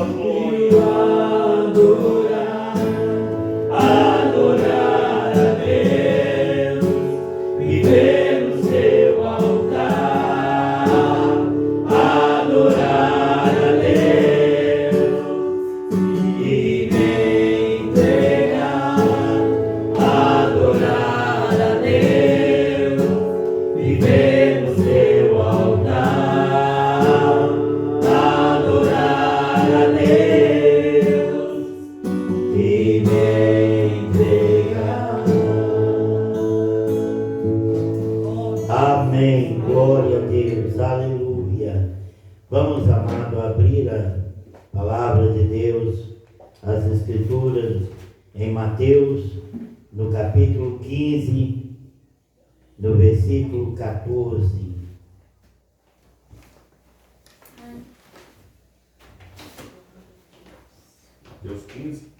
tua glória. Adorar a Deus, viver no seu altar. Adorar a Deus e me entregar. Adorar a Deus, viver no seu altar. Adorar a Deus e me entregar. Amém, glória a Deus, aleluia. Vamos, amado, abrir a palavra de Deus, as Escrituras, em Mateus, no capítulo 15, no versículo 14. Mateus 15.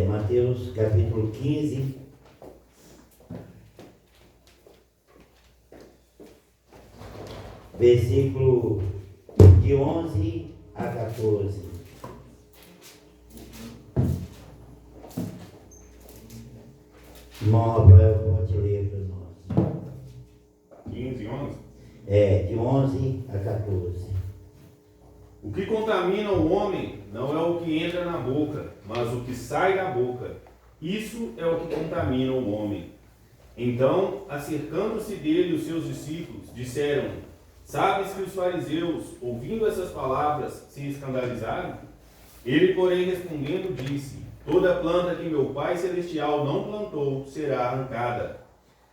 Mateus capítulo 15, versículo de 11 a 14. Irmão Rafael, pode ler para nós. 15, 11. De 11 a 14. O que contamina o homem não é o que entra na boca, mas o que sai da boca. Isso é o que contamina o homem. Então, acercando-se dele os seus discípulos, disseram: Sabes que os fariseus, ouvindo essas palavras, se escandalizaram? Ele, porém, respondendo, disse: Toda planta que meu Pai Celestial não plantou será arrancada.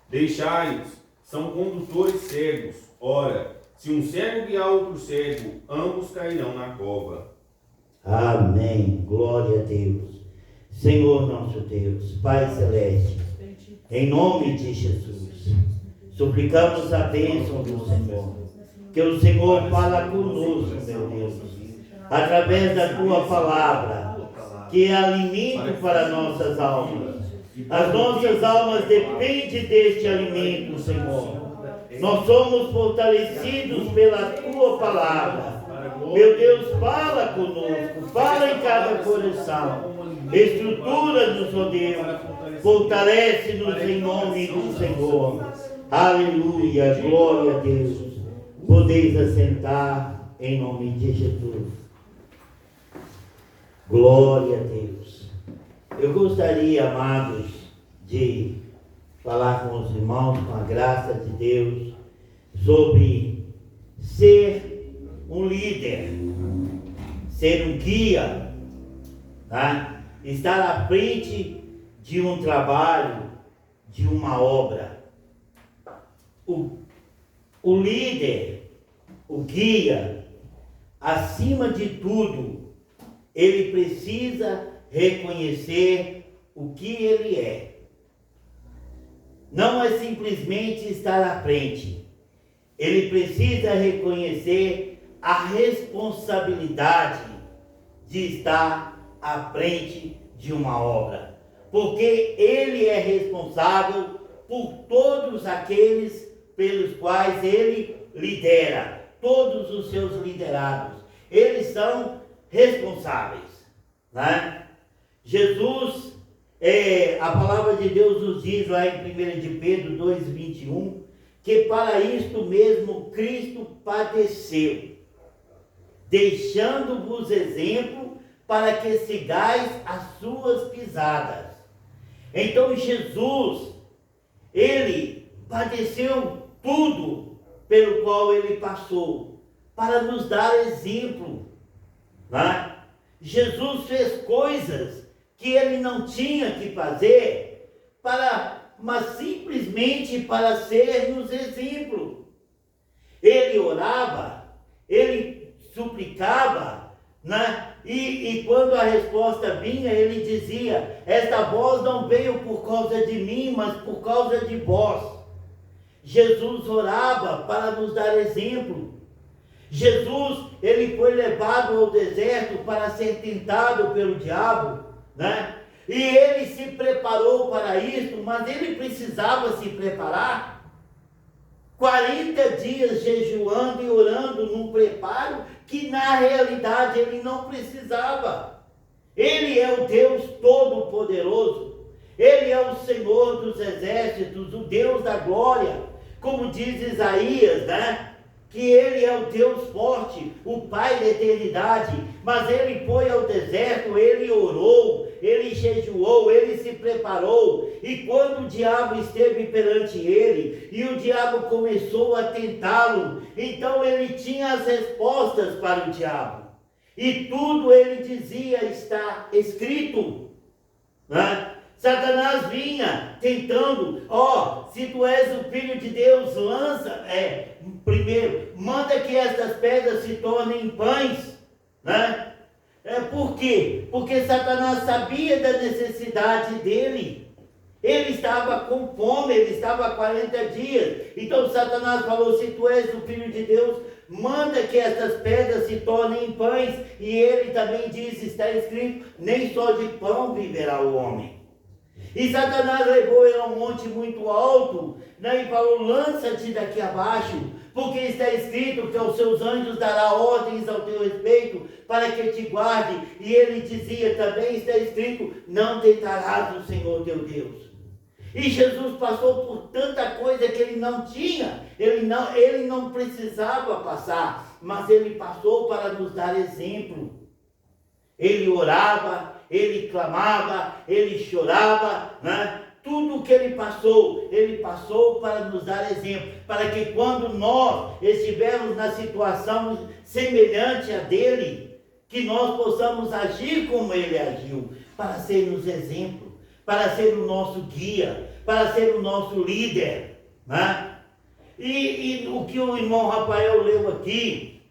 Deixai-os, são condutores cegos. Ora, se um cego guiar outro cego, ambos cairão na cova. Amém, glória a Deus. Senhor nosso Deus, Pai Celeste, em nome de Jesus, suplicamos a bênção do Senhor. Que o Senhor fala conosco, meu Deus, através da tua palavra, que é alimento para nossas almas. As nossas almas dependem deste alimento, Senhor. Nós somos fortalecidos pela tua palavra. Meu Deus, fala conosco, fala em cada coração. Estrutura-nos, ó Deus, fortalece-nos em nome do Senhor. Aleluia, glória a Deus. Podeis assentar em nome de Jesus. Glória a Deus. Eu gostaria, amados, de falar com os irmãos, com a graça de Deus, sobre ser um líder, ser um guia, tá? Estar à frente de um trabalho, de uma obra. O líder, o guia, acima de tudo, ele precisa reconhecer o que ele é. Não é simplesmente estar à frente. Ele precisa reconhecer a responsabilidade de estar à frente de uma obra. Porque ele é responsável por todos aqueles pelos quais ele lidera, todos os seus liderados. Eles são responsáveis, né? Jesus, a palavra de Deus nos diz lá em 1 de Pedro 2,21, que para isto mesmo Cristo padeceu, deixando-vos exemplo para que sigais as suas pisadas. Então Jesus, ele padeceu tudo pelo qual ele passou, para nos dar exemplo, né? Jesus fez coisas que ele não tinha que fazer, mas simplesmente para ser-nos exemplo. Ele orava, ele suplicava, né? E quando a resposta vinha, ele dizia: esta voz não veio por causa de mim, mas por causa de vós. Jesus orava para nos dar exemplo. Jesus, ele foi levado ao deserto para ser tentado pelo diabo, né? E ele se preparou para isso, mas ele precisava se preparar. 40 dias jejuando e orando num preparo que na realidade ele não precisava. Ele é o Deus Todo-Poderoso. Ele é o Senhor dos exércitos, o Deus da glória. Como diz Isaías, né? Que ele é o Deus forte, o Pai da eternidade. Mas ele foi ao deserto, ele orou, ele jejuou, ele se preparou. E quando o diabo esteve perante ele, e o diabo começou a tentá-lo, então ele tinha as respostas para o diabo. E tudo ele dizia está escrito, né? Satanás vinha tentando, se tu és o Filho de Deus, primeiro, manda que estas pedras se tornem pães, né? Por quê? Porque Satanás sabia da necessidade dele. Ele estava com fome, ele estava há 40 dias. Então Satanás falou, se tu és o Filho de Deus, manda que estas pedras se tornem pães. E ele também diz, está escrito, nem só de pão viverá o homem. E Satanás levou ele a um monte muito alto, né, e falou, lança-te daqui abaixo, porque está escrito que aos seus anjos dará ordens ao teu respeito, para que te guarde. E ele dizia também, está escrito, não tentarás o Senhor teu Deus. E Jesus passou por tanta coisa que ele não tinha, ele não precisava passar, mas ele passou para nos dar exemplo. Ele orava, ele clamava, ele chorava, né? Tudo que ele passou para nos dar exemplo, para que quando nós estivermos na situação semelhante a dele, que nós possamos agir como ele agiu, para sermos exemplo, para ser o nosso guia, para ser o nosso líder, né? E o que o irmão Rafael leu aqui,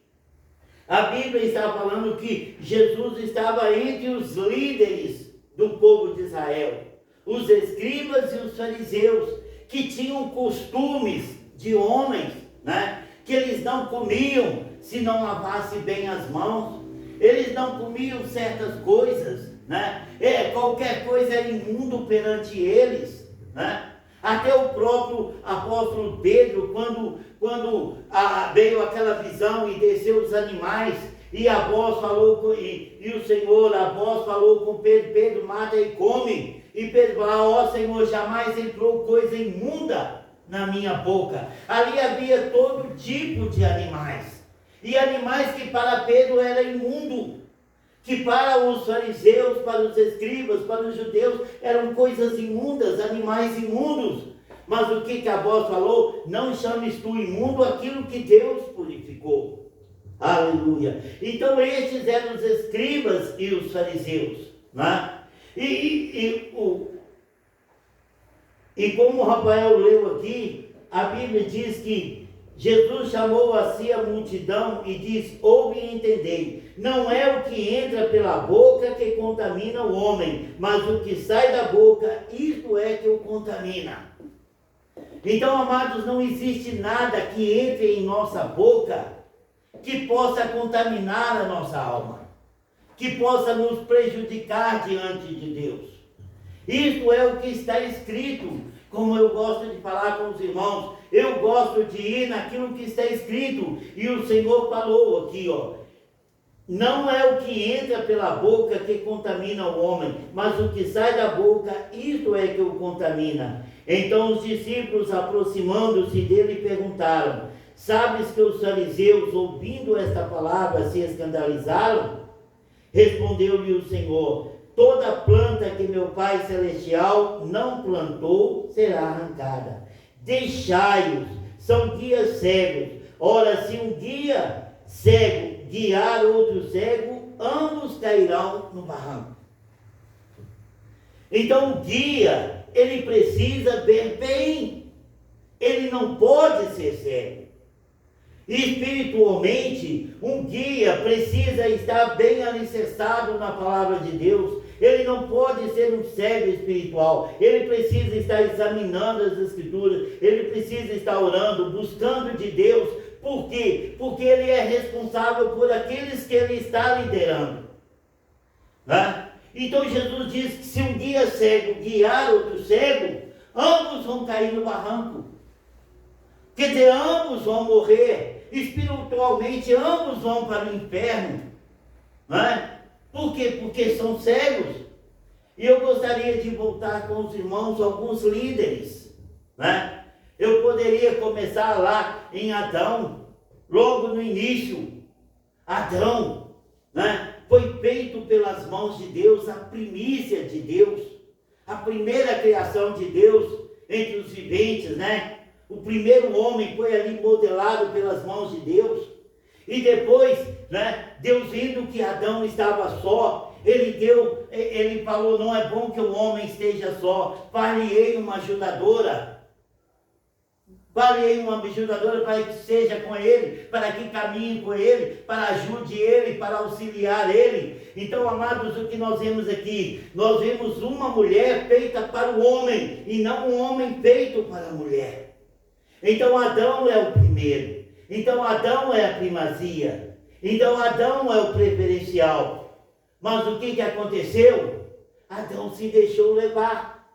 a Bíblia está falando que Jesus estava entre os líderes do povo de Israel, os escribas e os fariseus, que tinham costumes de homens, né? Que eles não comiam se não lavasse bem as mãos, eles não comiam certas coisas, né? Qualquer coisa era imundo perante eles, né? Até o próprio apóstolo Pedro, quando veio aquela visão e desceu os animais, e a voz falou e o Senhor, a voz falou com Pedro, Pedro, mata e come. E Pedro falou, Senhor, jamais entrou coisa imunda na minha boca. Ali havia todo tipo de animais. E animais que para Pedro era imundo, que para os fariseus, para os escribas, para os judeus, eram coisas imundas, animais imundos. Mas o que a voz falou? Não chames tu imundo aquilo que Deus purificou. Aleluia. Então estes eram os escribas e os fariseus, né? E como o Rafael leu aqui, a Bíblia diz que Jesus chamou a si a multidão e diz, ouve e entendei, não é o que entra pela boca que contamina o homem, mas o que sai da boca, isto é que o contamina. Então, amados, não existe nada que entre em nossa boca que possa contaminar a nossa alma, que possa nos prejudicar diante de Deus. Isto é o que está escrito, como eu gosto de falar com os irmãos, eu gosto de ir naquilo que está escrito, e o Senhor falou aqui, não é o que entra pela boca que contamina o homem, mas o que sai da boca, isto é que o contamina. Então os discípulos, aproximando-se dele, perguntaram, sabes que os fariseus, ouvindo esta palavra, se escandalizaram? Respondeu-lhe o Senhor, toda planta que meu Pai Celestial não plantou será arrancada. Deixai-os, são guias cegos. Ora, se um guia cego guiar outro cego, ambos cairão no barranco. Então o guia, ele precisa ver bem. Ele não pode ser cego. Espiritualmente, um guia precisa estar bem alicerçado na palavra de Deus. Ele não pode ser um cego espiritual. Ele precisa estar examinando as Escrituras. Ele precisa estar orando, buscando de Deus. Por quê? Porque ele é responsável por aqueles que ele está liderando, né? Então Jesus diz que se um guia cego guiar outro cego, ambos vão cair no barranco. Quer dizer, ambos vão morrer. Espiritualmente, ambos vão para o inferno. Não é? Por quê? Porque são cegos. E eu gostaria de voltar com os irmãos, alguns líderes. Né? Eu poderia começar lá em Adão, logo no início. Adão, né? Foi feito pelas mãos de Deus, a primícia de Deus, a primeira criação de Deus entre os viventes, né? O primeiro homem foi ali modelado pelas mãos de Deus. E depois, né, Deus vendo que Adão estava só, ele falou, não é bom que o homem esteja só, far-lhe-ei uma ajudadora. Far-lhe-ei uma ajudadora para que seja com ele, para que caminhe com ele, para ajude ele, para auxiliar ele. Então, amados, o que nós vemos aqui? Nós vemos uma mulher feita para o homem, e não um homem feito para a mulher. Então, Adão é o primeiro. Então, Adão é a primazia. Então, Adão é o preferencial. Mas o que aconteceu? Adão se deixou levar.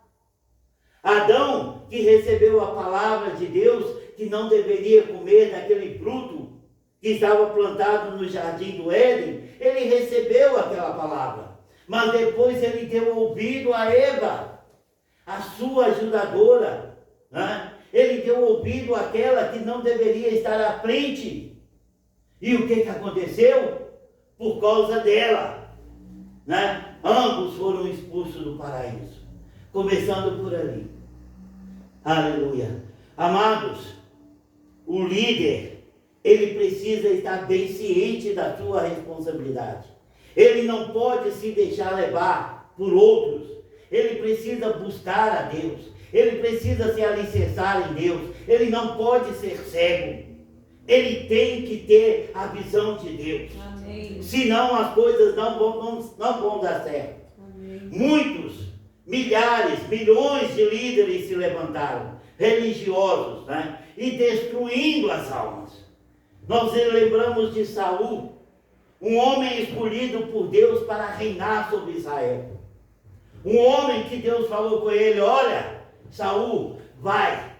Adão, que recebeu a palavra de Deus, que não deveria comer daquele fruto que estava plantado no jardim do Éden, ele recebeu aquela palavra. Mas depois ele deu ouvido a Eva, a sua ajudadora, né? Ele deu ouvido àquela que não deveria estar à frente. E o que aconteceu? Por causa dela, né? Ambos foram expulsos do paraíso. Começando por ali. Aleluia. Amados, o líder, ele precisa estar bem ciente da sua responsabilidade. Ele não pode se deixar levar por outros. Ele precisa buscar a Deus. Ele precisa se alicerçar em Deus. Ele não pode ser cego. Ele tem que ter a visão de Deus. Amém. Senão as coisas não vão dar certo. Amém. Muitos, milhares, milhões de líderes se levantaram, religiosos, né? E destruindo as almas. Nós lembramos de Saul, um homem escolhido por Deus para reinar sobre Israel. Um homem que Deus falou com ele, olha, Saul, vai,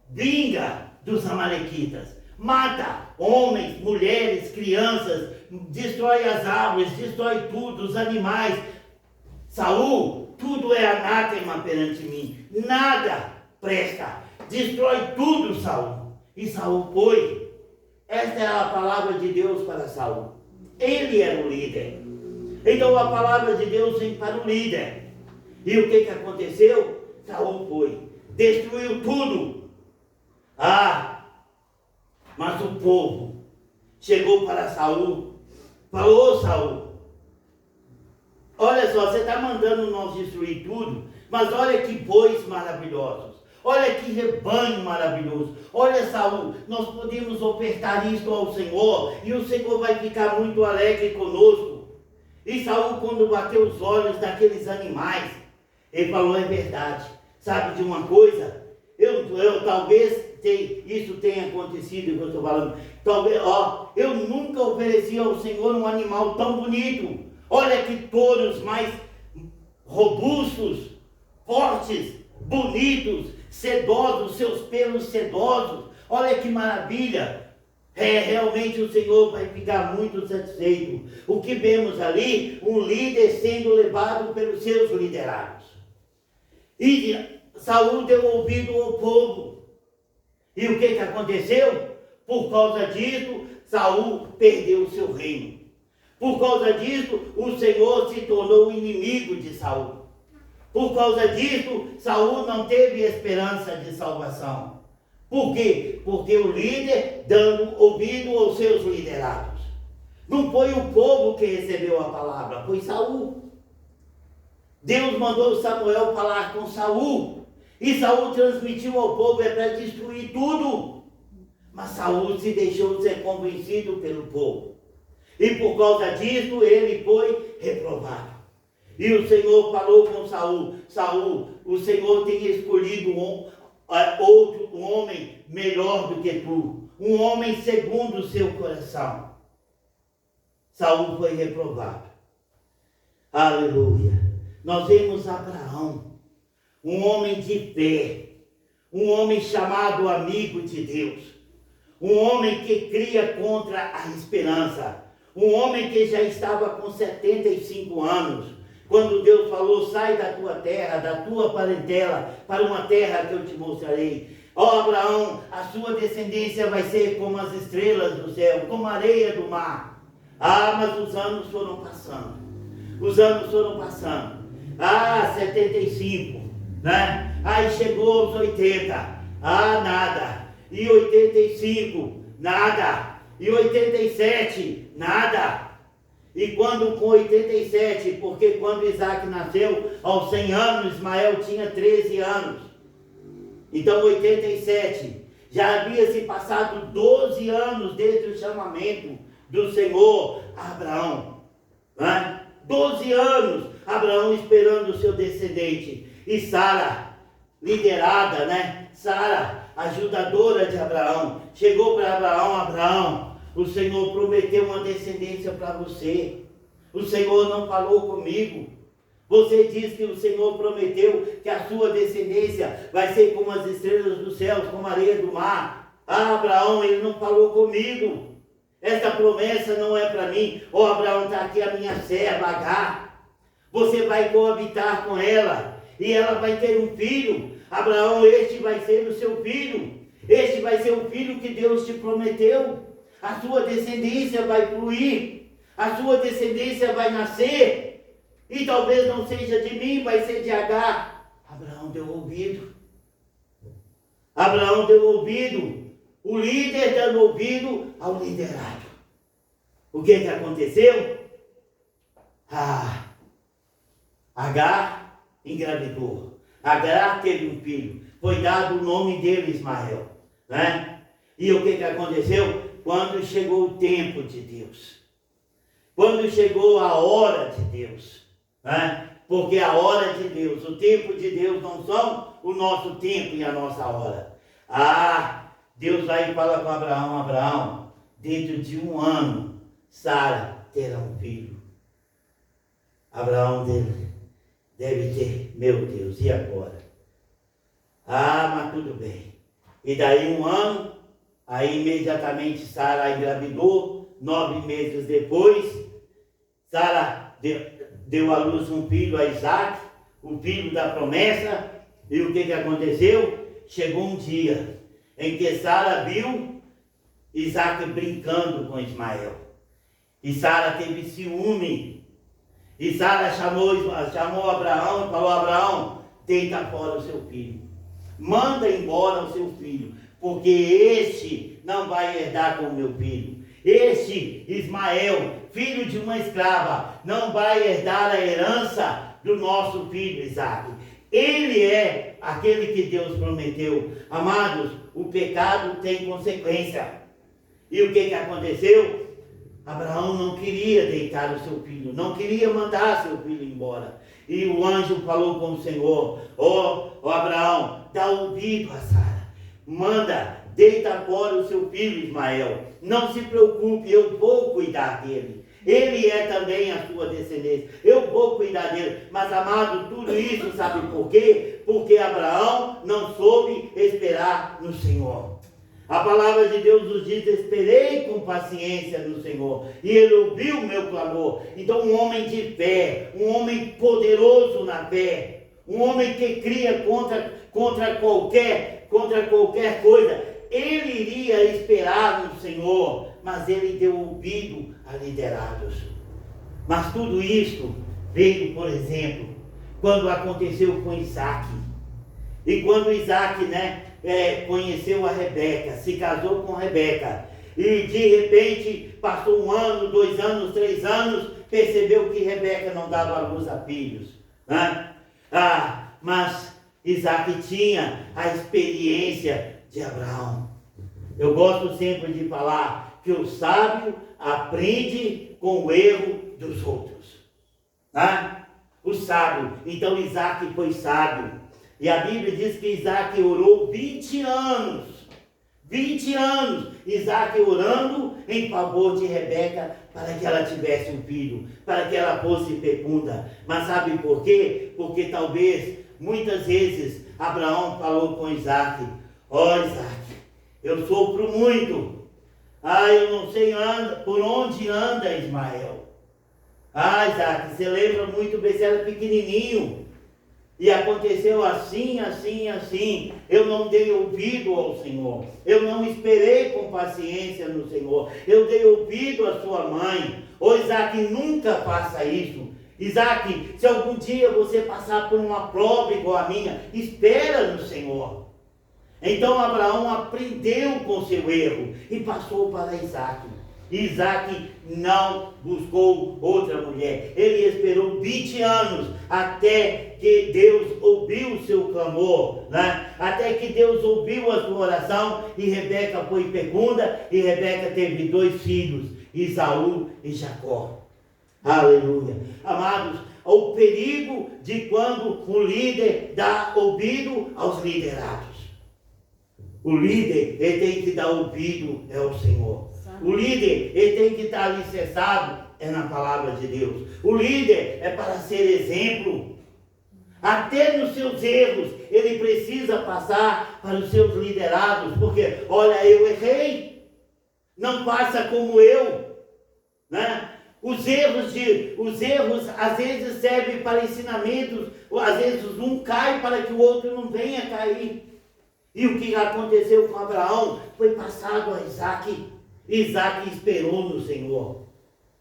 vinga dos amalequitas, mata homens, mulheres, crianças, destrói as árvores, destrói tudo, os animais. Saul, tudo é anátema perante mim, nada presta, destrói tudo, Saul. E Saul foi. Esta é a palavra de Deus para Saul. Ele era o líder. Então a palavra de Deus vem para o líder. E o que aconteceu? Saul foi, destruiu tudo. Mas o povo chegou para Saul, falou, Saul, olha só, você está mandando nós destruir tudo, mas olha que bois maravilhosos, olha que rebanho maravilhoso, olha, Saul, nós podemos ofertar isto ao Senhor, e o Senhor vai ficar muito alegre conosco. E Saul, quando bateu os olhos daqueles animais, ele falou, é verdade, sabe de uma coisa? Eu talvez isso tenha acontecido, que eu estou falando, talvez, eu nunca ofereci ao Senhor um animal tão bonito. Olha que touros mais robustos, fortes, bonitos, sedosos, seus pelos sedosos, olha que maravilha. Realmente o Senhor vai ficar muito satisfeito. O que vemos ali, um líder sendo levado pelos seus liderados. E Saul deu ouvido ao povo. E o que aconteceu? Por causa disso, Saul perdeu o seu reino. Por causa disso, o Senhor se tornou inimigo de Saul. Por causa disso, Saul não teve esperança de salvação. Por quê? Porque o líder dando ouvido aos seus liderados. Não foi o povo que recebeu a palavra, foi Saul. Deus mandou Samuel falar com Saul. E Saul transmitiu ao povo para destruir tudo. Mas Saul se deixou ser convencido pelo povo. E por causa disso ele foi reprovado. E o Senhor falou com Saul, Saul, o Senhor tem escolhido um homem melhor do que tu. Um homem segundo o seu coração. Saul foi reprovado. Aleluia. Nós vemos Abraão, um homem de fé, um homem chamado amigo de Deus, um homem que cria contra a esperança, um homem que já estava com 75 anos, quando Deus falou, sai da tua terra, da tua parentela, para uma terra que eu te mostrarei. Ó Abraão, a sua descendência vai ser como as estrelas do céu, como a areia do mar. Ah, mas os anos foram passando. Os anos foram passando. Ah, 75, né? Aí chegou aos 80. Ah, nada. E 85, nada. E 87, nada. E quando com 87, porque quando Isaac nasceu, aos 100 anos, Ismael tinha 13 anos. Então 87, já havia se passado 12 anos desde o chamamento do Senhor a Abraão. Né? 12 anos, Abraão esperando o seu descendente. E Sara, liderada, né? Sara, ajudadora de Abraão, chegou para Abraão, Abraão, o Senhor prometeu uma descendência para você. O Senhor não falou comigo. Você diz que o Senhor prometeu que a sua descendência vai ser como as estrelas dos céus, como a areia do mar. Ah, Abraão, ele não falou comigo. Essa promessa não é para mim. Ó, Abraão, está aqui a minha serva, Agar. Você vai coabitar com ela e ela vai ter um filho. Abraão, este vai ser o seu filho. Este vai ser o filho que Deus te prometeu. A sua descendência vai fluir. A sua descendência vai nascer. E talvez não seja de mim, vai ser de Agar. Abraão deu ouvido. Abraão deu ouvido. O líder dando ouvido ao liderado. O que aconteceu? Agar engravidou. Agar teve um filho. Foi dado o nome dele, Ismael. Né? E o que aconteceu? Quando chegou o tempo de Deus. Quando chegou a hora de Deus. Né? Porque a hora de Deus, o tempo de Deus não são o nosso tempo e a nossa hora. Deus vai e fala com Abraão, Abraão, dentro de 1 ano, Sara terá um filho. Abraão deve ter, meu Deus, e agora? Mas tudo bem. E daí 1 ano, aí imediatamente Sara engravidou, 9 meses depois, Sara deu à luz um filho a Isaac, o filho da promessa, e o que aconteceu? Chegou um dia em que Sara viu Isaac brincando com Ismael. E Sara teve ciúme. E Sara chamou Abraão e falou, Abraão, deita fora o seu filho. Manda embora o seu filho, porque este não vai herdar com o meu filho. Este Ismael, filho de uma escrava, não vai herdar a herança do nosso filho Isaac. Ele é aquele que Deus prometeu. Amados, o pecado tem consequência. E o que aconteceu? Abraão não queria deitar o seu filho, não queria mandar seu filho embora. E o anjo falou com o Senhor, Abraão, dá ouvido a Sara, manda, deita fora o seu filho Ismael. Não se preocupe, eu vou cuidar dele. Ele é também a sua descendência. Eu vou cuidar dele. Mas, amado, tudo isso sabe por quê? Porque Abraão não soube esperar no Senhor. A palavra de Deus nos diz, esperei com paciência no Senhor. E Ele ouviu o meu clamor. Então, um homem de fé, um homem poderoso na fé, um homem que cria contra qualquer coisa, ele iria esperar no Senhor, mas ele deu ouvido a liderados. Mas tudo isso veio, por exemplo, quando aconteceu com Isaac. E quando Isaac, conheceu a Rebeca, se casou com Rebeca, e de repente passou 1 ano, 2 anos, 3 anos, percebeu que Rebeca não dava luz a filhos. Né? Mas Isaac tinha a experiência de Abraão. Eu gosto sempre de falar que o sábio aprende com o erro dos outros. O sábio. Então Isaac foi sábio. E a Bíblia diz que Isaac orou 20 anos. 20 anos. Isaac orando em favor de Rebeca para que ela tivesse um filho, para que ela fosse fecunda. Mas sabe por quê? Porque talvez muitas vezes Abraão falou com Isaac: ó Isaac, eu sofro muito. Eu não sei por onde anda Ismael. Isaac, você lembra muito bem, você era pequenininho. E aconteceu assim, assim, assim. Eu não dei ouvido ao Senhor. Eu não esperei com paciência no Senhor. Eu dei ouvido à sua mãe. Isaac, nunca faça isso. Isaac, se algum dia você passar por uma prova igual a minha, espera no Senhor. Então Abraão aprendeu com seu erro e passou para Isaac. Isaac não buscou outra mulher. Ele esperou 20 anos até que Deus ouviu o seu clamor, né? Até que Deus ouviu a sua oração, e Rebeca foi fecunda, e Rebeca teve 2 filhos, Esaú e Jacó. Aleluia. Amados, o perigo de quando o líder dá ouvido aos liderados. O líder, ele tem que dar ouvido ao Senhor. O líder, ele tem que estar alicerçado na palavra de Deus. O líder é para ser exemplo. Até nos seus erros, ele precisa passar para os seus liderados, porque, olha, eu errei, não faça como eu, né? Os erros às vezes servem para ensinamentos, às vezes um cai para que o outro não venha cair. E o que aconteceu com Abraão foi passado a Isaac. Isaac esperou no Senhor.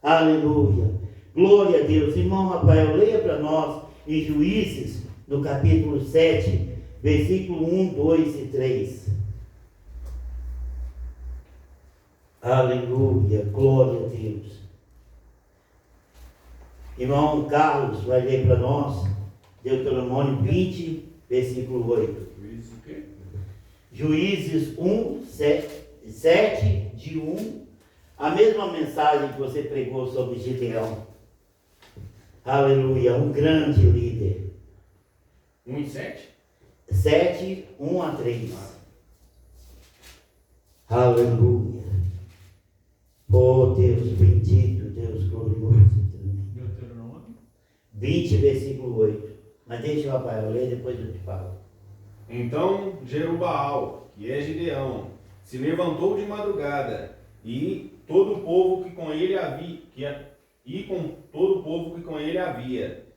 Aleluia. Glória a Deus. Irmão Rafael, leia para nós em Juízes, no capítulo 7, versículo 1, 2 e 3. Aleluia. Glória a Deus. Irmão Carlos vai ler para nós Deuteronômio 20, versículo 8. Juízes 1, 7, de 1, a mesma mensagem que você pregou sobre Gideão. Aleluia, um grande líder. 1 e 7? 7, 1 a 3. Aleluia. Oh Deus bendito, Deus glorioso. Deuteronômio 20, versículo 8. Mas deixa o Rafael ler, depois eu te falo. Então Jerubaal, que é Gideão, se levantou de madrugada, e todo o povo que com ele havia,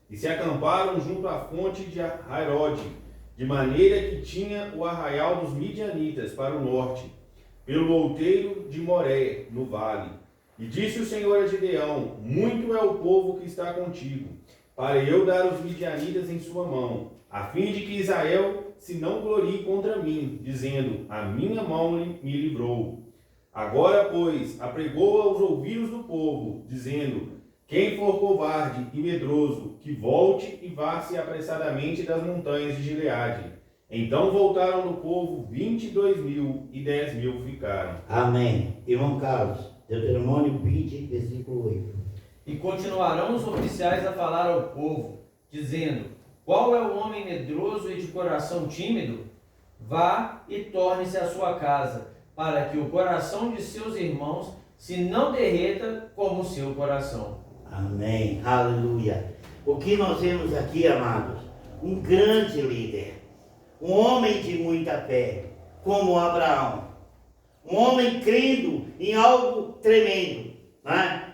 e se acamparam junto à fonte de Hairode, de maneira que tinha o arraial dos midianitas para o norte, pelo outeiro de Moré, no vale. E disse o Senhor a Gideão: muito é o povo que está contigo, para eu dar os midianitas em sua mão, a fim de que Israel se não glorie contra mim, dizendo: a minha mão me livrou. Agora, pois, apregou aos ouvidos do povo, dizendo: quem for covarde e medroso, que volte e vá-se apressadamente das montanhas de Gileade. Então voltaram do povo 22.000, e 10.000 ficaram. Amém. Irmão Carlos, Deuteronômio 20, versículo 8. E continuarão os oficiais a falar ao povo, dizendo: qual é o homem medroso e de coração tímido? Vá e torne-se à sua casa, para que o coração de seus irmãos se não derreta como o seu coração. Amém. Aleluia. O que nós vemos aqui, amados? Um grande líder. Um homem de muita fé, como Abraão. Um homem crendo em algo tremendo, né?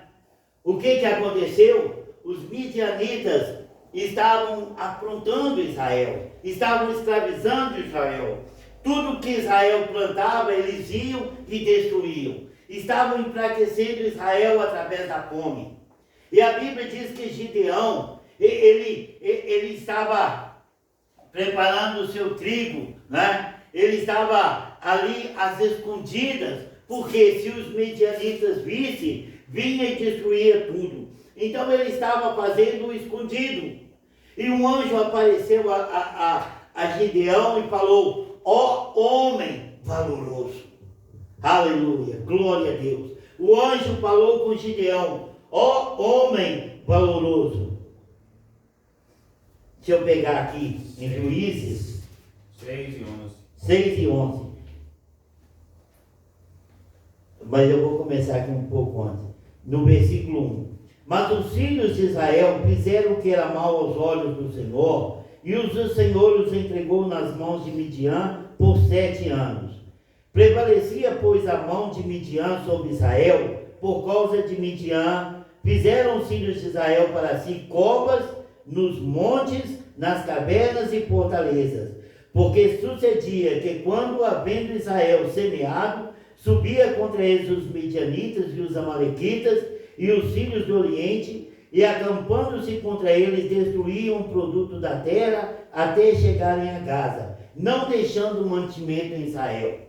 O que aconteceu? Os midianitas estavam afrontando Israel, estavam escravizando Israel. Tudo que Israel plantava, eles iam e destruíam. Estavam enfraquecendo Israel através da fome. E a Bíblia diz que Gideão, ele estava preparando o seu trigo, né? Ele estava ali às escondidas, porque se os midianitas vissem, vinha e destruía tudo. Então ele estava fazendo o escondido. E um anjo apareceu a Gideão e falou: ó homem valoroso. Aleluia, glória a Deus. O anjo falou com Gideão: ó homem valoroso. Deixa eu pegar aqui em Juízes 6 e 11. 6 e 11. Mas eu vou começar aqui um pouco antes. No versículo 1. Mas os filhos de Israel fizeram o que era mal aos olhos do Senhor, e o Senhor os entregou nas mãos de Midian por 7 anos. Prevalecia, pois, a mão de Midian sobre Israel, por causa de Midian. Fizeram os filhos de Israel para si covas nos montes, nas cavernas e fortalezas. Porque sucedia que, quando havendo Israel semeado, subia contra eles os midianitas e os amalequitas e os filhos do Oriente, e acampando-se contra eles, destruíam o produto da terra até chegarem a Gaza, não deixando mantimento em Israel.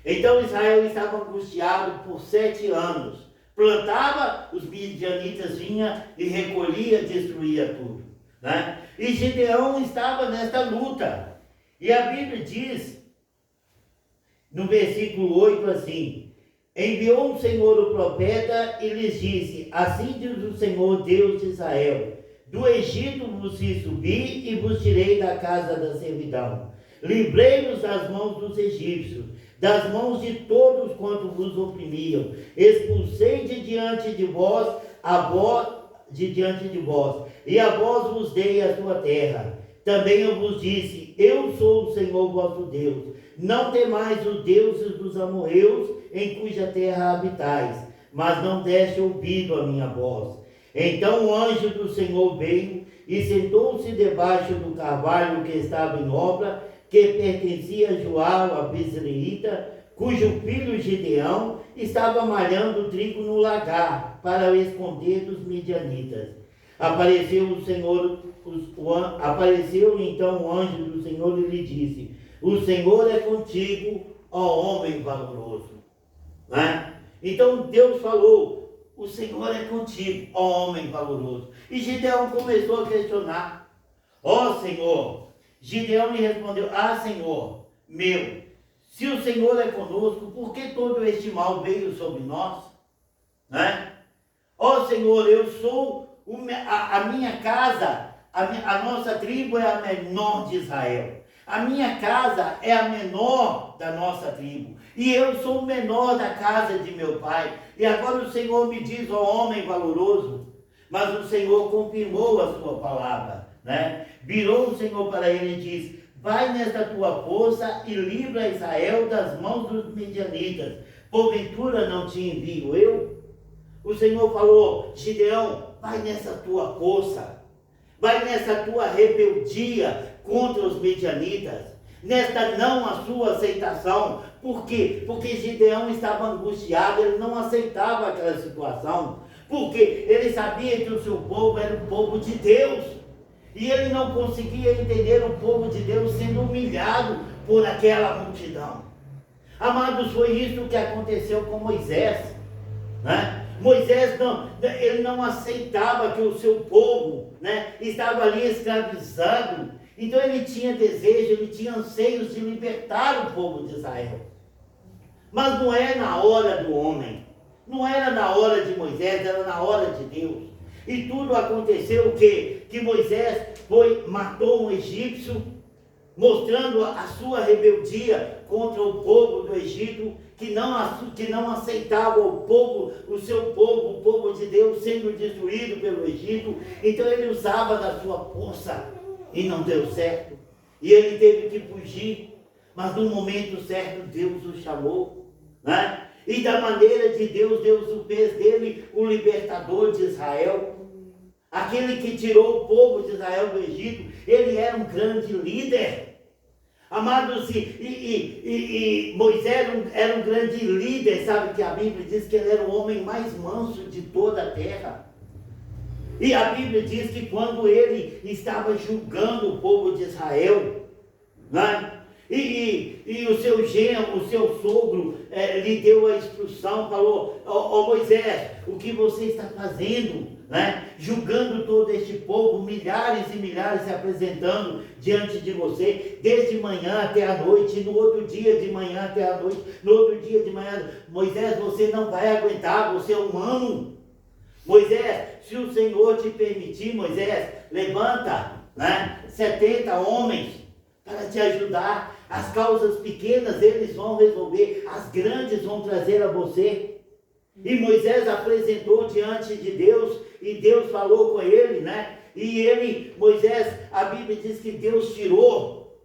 Então Israel estava angustiado por 7 anos. Plantava, os midianitas vinham e recolhia, destruía tudo, né? E Gideão estava nesta luta. E a Bíblia diz, no versículo 8 assim: enviou o Senhor o profeta e lhes disse: assim diz o Senhor Deus de Israel, do Egito vos fiz subir e vos tirei da casa da servidão. Livrei-vos das mãos dos egípcios, das mãos de todos quanto vos oprimiam. Expulsei de diante de vós, e a vós vos dei a sua terra. Também eu vos disse: eu sou o Senhor vosso Deus. Não temais os deuses dos amorreus, em cuja terra habitais, mas não deste ouvido à minha voz. Então o anjo do Senhor veio e sentou-se debaixo do carvalho que estava em obra, que pertencia a Joal, a Bezreíta, cujo filho Gideão estava malhando trigo no lagar, para o esconder dos midianitas. Apareceu então o anjo do Senhor e lhe disse: o Senhor é contigo, ó homem valoroso. Né? Então Deus falou: o Senhor é contigo, ó homem valoroso. E Gideão começou a questionar: ó Senhor. Gideão lhe respondeu: ah, Senhor meu, se o Senhor é conosco, por que todo este mal veio sobre nós? Né? Ó Senhor, eu sou a minha casa, a nossa tribo é a menor de Israel. A minha casa é a menor da nossa tribo. E eu sou o menor da casa de meu pai. E agora o Senhor me diz: ó homem valoroso. Mas o Senhor confirmou a sua palavra, né? Virou o Senhor para ele e disse: vai nesta tua força e livra Israel das mãos dos midianitas. Porventura não te envio eu? O Senhor falou: Gideão, vai nessa tua força, vai nessa tua rebeldia contra os midianitas, nesta não a sua aceitação. Por quê? Porque Gideão estava angustiado, ele não aceitava aquela situação, porque ele sabia que o seu povo era o povo de Deus, e ele não conseguia entender o povo de Deus sendo humilhado por aquela multidão. Amados, foi isso que aconteceu com Moisés, né? Moisés ele não aceitava que o seu povo, né, estava ali escravizado. Então ele tinha desejo, ele tinha anseios de libertar o povo de Israel. Mas não é na hora do homem, não era na hora de Moisés, era na hora de Deus. E tudo aconteceu o quê? Que Moisés matou um egípcio, mostrando a sua rebeldia contra o povo do Egito, que não aceitava o povo de Deus sendo destruído pelo Egito. Então ele usava da sua força e não deu certo. E ele teve que fugir, mas no momento certo Deus o chamou, né? E da maneira de Deus, Deus o fez dele o libertador de Israel. Aquele que tirou o povo de Israel do Egito, ele era um grande líder. Amados, e Moisés era um grande líder, sabe que a Bíblia diz que ele era o homem mais manso de toda a terra. E a Bíblia diz que quando ele estava julgando o povo de Israel, né? E o seu genro, o seu sogro, lhe deu a instrução, falou: ó Moisés, o que você está fazendo? Né? Julgando todo este povo, milhares e milhares se apresentando diante de você, desde manhã até a noite, no outro dia de manhã até a noite, no outro dia de manhã. Moisés, você não vai aguentar, você é humano. Moisés, se o Senhor te permitir, Moisés, levanta, né, 70 homens para te ajudar. As causas pequenas eles vão resolver, as grandes vão trazer a você. E Moisés apresentou diante de Deus, e Deus falou com ele, né? E Moisés, a Bíblia diz que Deus tirou.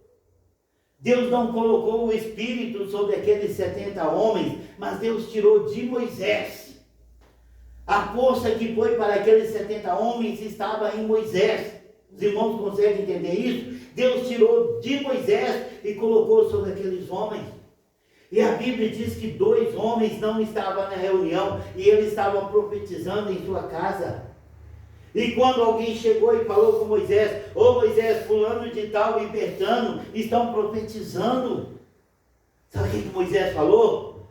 Deus não colocou o Espírito sobre aqueles 70 homens, mas Deus tirou de Moisés. A força que foi para aqueles 70 homens estava em Moisés. Os irmãos conseguem entender isso? Deus tirou de Moisés e colocou sobre aqueles homens. E a Bíblia diz que 2 homens não estavam na reunião e eles estavam profetizando em sua casa. E quando alguém chegou e falou com Moisés: ô Moisés, fulano de tal e Bertano estão profetizando. Sabe o que Moisés falou?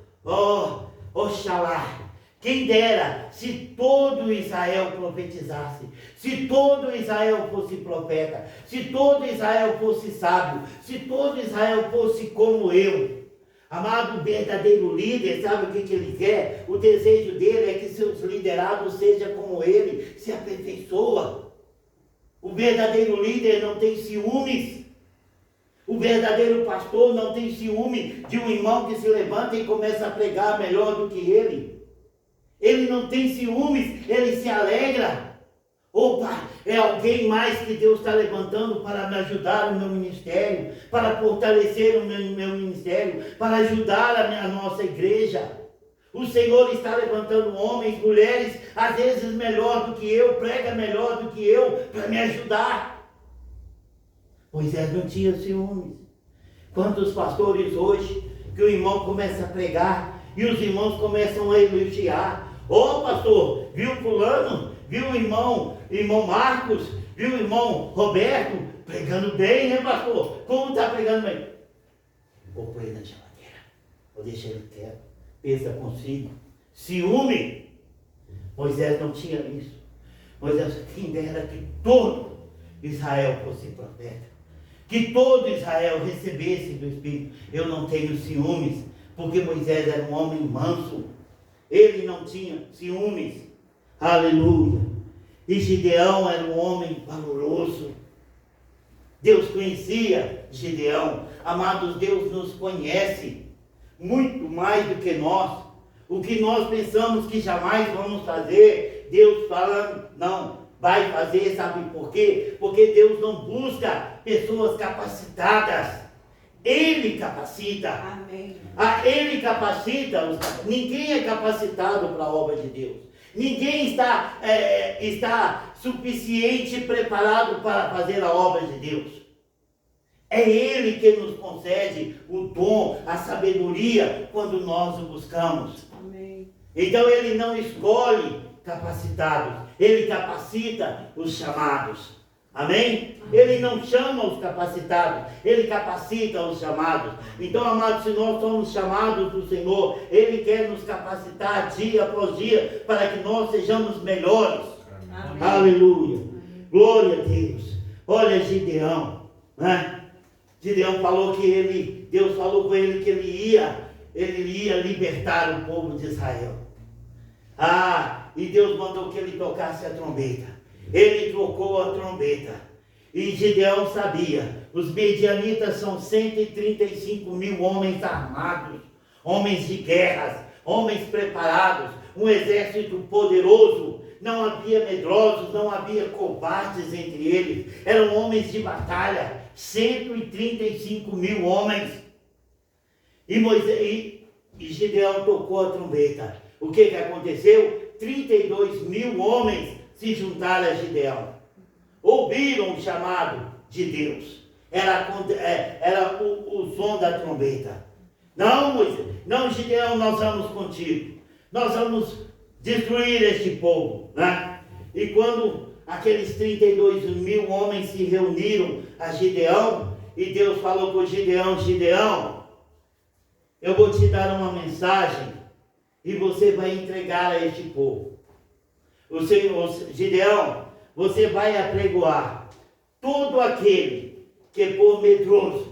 Oxalá, quem dera se todo Israel profetizasse, se todo Israel fosse profeta, se todo Israel fosse sábio, se todo Israel fosse como eu. Amado, o verdadeiro líder, sabe o que ele quer? O desejo dele é que seus liderados sejam como ele, se aperfeiçoa. O verdadeiro líder não tem ciúmes. O verdadeiro pastor não tem ciúme de um irmão que se levanta e começa a pregar melhor do que ele. Ele não tem ciúmes, ele se alegra. Opa, é alguém mais que Deus está levantando para me ajudar no meu ministério, para fortalecer o meu ministério, para ajudar a nossa igreja. O Senhor está levantando homens, mulheres, às vezes melhor do que eu, prega melhor do que eu, para me ajudar. Moisés não tinha ciúmes. Quantos pastores hoje, que o irmão começa a pregar, e os irmãos começam a elogiar. Ô pastor, viu fulano? Viu o irmão Marcos? Viu o irmão Roberto? Pregando bem, né pastor? Como está pregando bem? Vou pôr ele na geladeira. Vou deixar ele quieto. Pensa consigo. Ciúme. Moisés não tinha isso. Moisés, quem dera que todo Israel fosse profeta. Que todo Israel recebesse do Espírito. Eu não tenho ciúmes, porque Moisés era um homem manso. Ele não tinha ciúmes. Aleluia. E Gideão era um homem valoroso. Deus conhecia Gideão. Amados, Deus nos conhece muito mais do que nós. O que nós pensamos que jamais vamos fazer, Deus fala, não, vai fazer. Sabe por quê? Porque Deus não busca pessoas capacitadas. Ele capacita. Amém. Ele capacita. Ninguém é capacitado para a obra de Deus. Ninguém está suficiente preparado para fazer a obra de Deus. É Ele que nos concede o dom, a sabedoria, quando nós o buscamos. Amém. Então Ele não escolhe capacitados, Ele capacita os chamados. Amém? Ele não chama os capacitados, Ele capacita os chamados. Então, amados, se nós somos chamados do Senhor, Ele quer nos capacitar dia após dia, para que nós sejamos melhores. Amém. Aleluia. Amém. Glória a Deus. Olha Gideão, né? Gideão falou que Deus falou com ele que ele ia libertar o povo de Israel. E Deus mandou que ele tocasse a trombeta. Ele tocou a trombeta. E Gideão sabia, os medianitas são 135 mil homens armados, homens de guerras, homens preparados, um exército poderoso. Não havia medrosos, não havia covardes entre eles. Eram homens de batalha, 135 mil homens. E Gideão tocou a trombeta. O que aconteceu? 32 mil homens se juntaram a Gideão. Ouviram o chamado de Deus. Era o som da trombeta. Não, Moisés, não, Gideão, nós vamos contigo. Nós vamos destruir este povo, né? E quando aqueles 32 mil homens se reuniram a Gideão, e Deus falou com Gideão: Gideão, eu vou te dar uma mensagem, e você vai entregar a este povo. O Senhor, Gideão, você vai apregoar todo aquele que for medroso,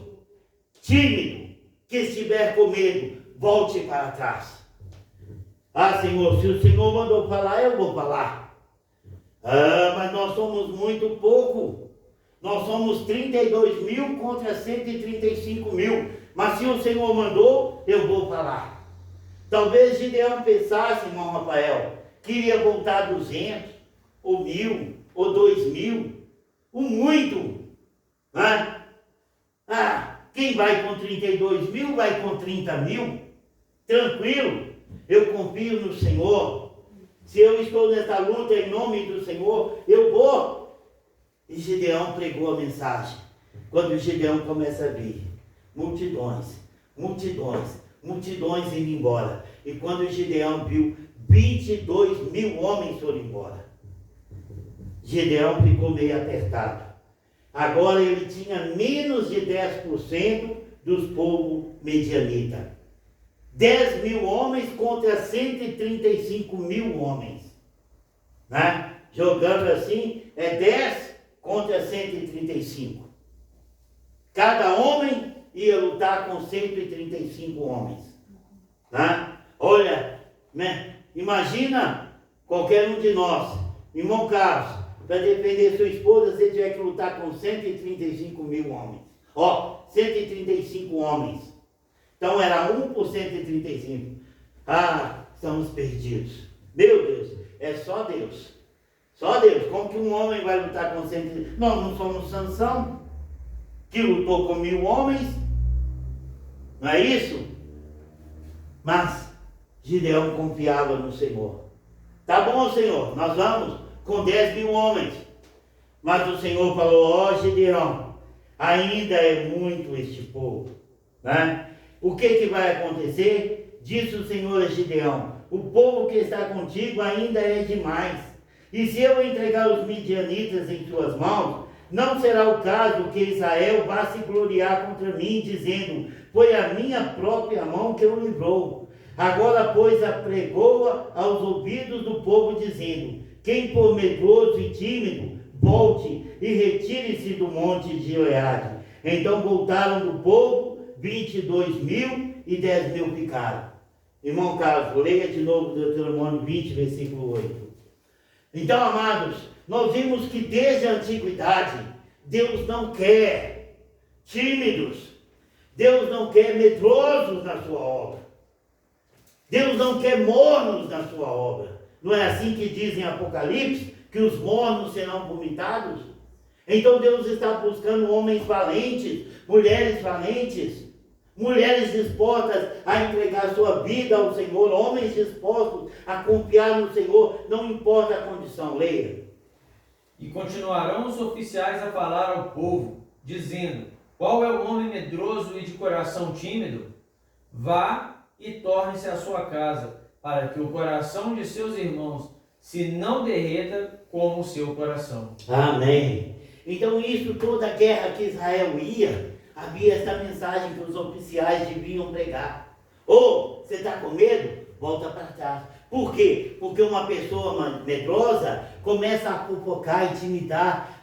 tímido, que estiver com medo, volte para trás. Senhor, se o Senhor mandou falar, eu vou falar. Mas nós somos muito pouco. Nós somos 32 mil contra 135 mil. Mas se o Senhor mandou, eu vou falar. Talvez Gideão pensasse, irmão Rafael, que iria voltar 200, ou 1000, ou 2000. o muito. Né? Quem vai com 32 mil, vai com 30 mil. Tranquilo, eu confio no Senhor. Se eu estou nessa luta em nome do Senhor, eu vou. E Gideão pregou a mensagem. Quando Gideão começa a vir, multidões indo embora. E quando Gideão viu, 22 mil homens foram embora. Gideão ficou meio apertado. Agora ele tinha menos de 10% dos povos medianitas. 10 mil homens contra 135 mil homens. Né? Jogando assim, é 10 contra 135. Cada homem ia lutar com 135 homens. Né? Olha, né? Imagina qualquer um de nós, irmão Carlos, para defender sua esposa, você tiver que lutar com 135 mil homens. 135 homens. Então era 1 por 135. Estamos perdidos. Meu Deus, é só Deus. Só Deus. Como que um homem vai lutar com 135? Nós não somos Sansão, que lutou com 1000 homens. Não é isso? Mas Gideão confiava no Senhor. Tá bom, Senhor, nós vamos com 10 mil homens. Mas o Senhor falou: Gideão, ainda é muito este povo. Né? O que vai acontecer? Disse o Senhor a Gideão: o povo que está contigo ainda é demais. E se eu entregar os midianitas em tuas mãos, não será o caso que Israel vá se gloriar contra mim, dizendo: foi a minha própria mão que o livrou. Agora, pois, apregou-a aos ouvidos do povo, dizendo: quem for medroso e tímido, volte e retire-se do monte de Gileade. Então voltaram do povo 22 mil e 10 mil ficaram. Irmão Carlos, leia de novo Deuteronômio 20, versículo 8. Então, amados, nós vimos que desde a antiguidade, Deus não quer tímidos, Deus não quer medrosos na sua obra, Deus não quer mornos na sua obra. Não é assim que diz em Apocalipse, que os mornos serão vomitados? Então Deus está buscando homens valentes, mulheres dispostas a entregar sua vida ao Senhor, homens dispostos a confiar no Senhor, não importa a condição. Leia. E continuarão os oficiais a falar ao povo, dizendo: qual é o homem medroso e de coração tímido? Vá e torne-se à sua casa, para que o coração de seus irmãos se não derreta como o seu coração. Amém. Então isso, toda a guerra que Israel ia, havia essa mensagem que os oficiais deviam pregar. Você está com medo? Volta para trás. Por quê? Porque uma pessoa medrosa começa a fofocar, intimidar.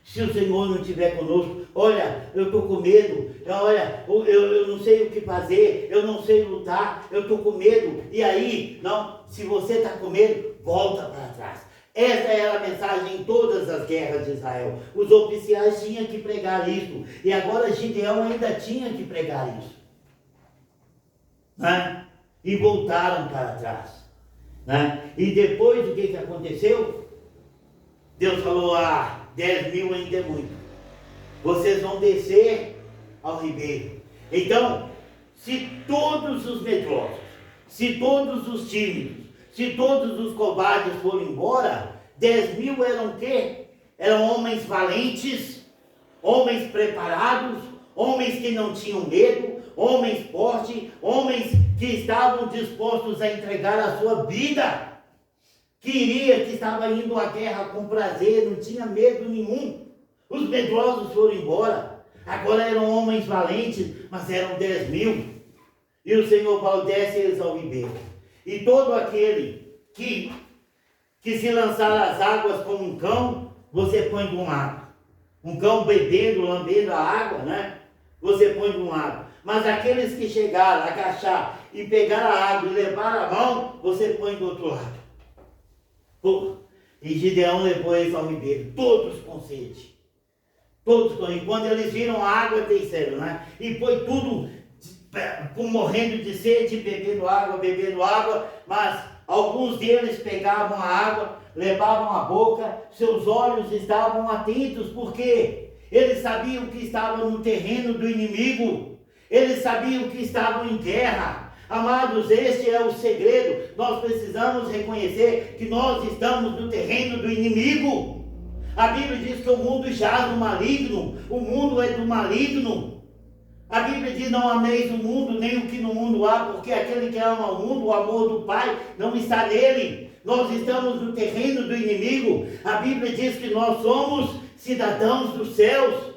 Se o Senhor não estiver conosco, olha, eu estou com medo, olha, eu não sei o que fazer, eu não sei lutar, eu estou com medo. E aí, se você está com medo, volta para trás. Essa era a mensagem em todas as guerras de Israel. Os oficiais tinham que pregar isso. E agora Gideão ainda tinha que pregar isso. Né? E voltaram para trás. Né? E depois o que aconteceu? Deus falou: 10 mil ainda é muito. Vocês vão descer ao ribeiro. Então, se todos os medrosos, se todos os tímidos, se todos os covardes forem embora, 10 mil eram o quê? Eram homens valentes, homens preparados, homens que não tinham medo, homens fortes, homens que estavam dispostos a entregar a sua vida, que estava indo à guerra com prazer, não tinha medo nenhum. Os medrosos foram embora, agora eram homens valentes, mas eram 10 mil. E o Senhor falou: desce eles ao ribeiro. E todo aquele que se lançar às águas como um cão, você põe de um lado. Um cão bebendo, lambendo a água, né? Você põe de um lado. Mas aqueles que chegaram, agachar e pegar a água e levar a mão, você põe do outro lado. E Gideão levou eles ao ribeiro, todos com sede. E quando eles viram a água, desceram, né? E foi tudo morrendo de sede, bebendo água, mas alguns deles pegavam a água, levavam a boca, seus olhos estavam atentos, porque eles sabiam que estavam no terreno do inimigo, eles sabiam que estavam em guerra. Amados, este é o segredo. Nós precisamos reconhecer que nós estamos no terreno do inimigo. A Bíblia diz que o mundo jaz no maligno, o mundo é do maligno. A Bíblia diz: não ameis o mundo, nem o que no mundo há, porque aquele que ama o mundo, o amor do Pai não está nele. Nós estamos no terreno do inimigo. A Bíblia diz que nós somos cidadãos dos céus.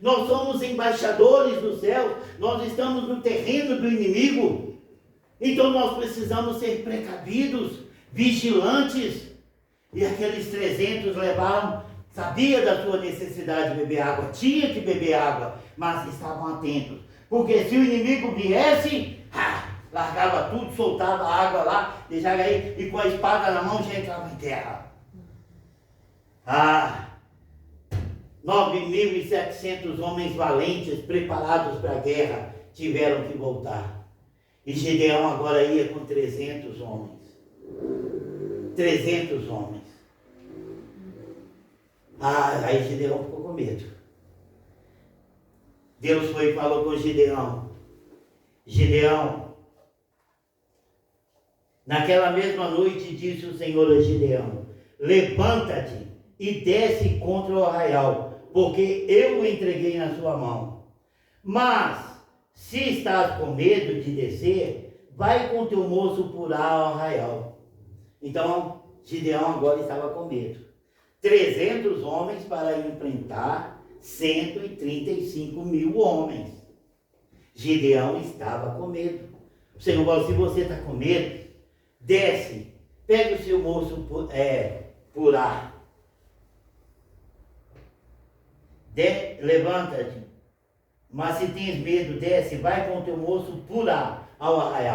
Nós somos embaixadores dos céus. Nós estamos no terreno do inimigo. Então nós precisamos ser precavidos, vigilantes. E aqueles 300 levaram, sabia da sua necessidade de beber água, tinha que beber água, mas estavam atentos. Porque se o inimigo viesse, largava tudo, soltava a água lá, deixava aí, e com a espada na mão já entrava em terra. 9.700 homens valentes, preparados para a guerra, tiveram que voltar. E Gideão agora ia com 300 homens. 300 homens. Aí Gideão ficou com medo. Deus foi e falou com Gideão: Gideão, naquela mesma noite disse o Senhor a Gideão: levanta-te e desce contra o arraial, porque eu o entreguei na sua mão. Mas se estás com medo de descer, vai com teu moço pular ao arraial. Então, Gideão agora estava com medo. 300 homens para enfrentar 135.000 homens. Gideão estava com medo. O Senhor falou: se você está com medo, desce, pega o seu moço pular. Levanta-te. Mas se tens medo, desce, vai com o teu moço pular ao arraial.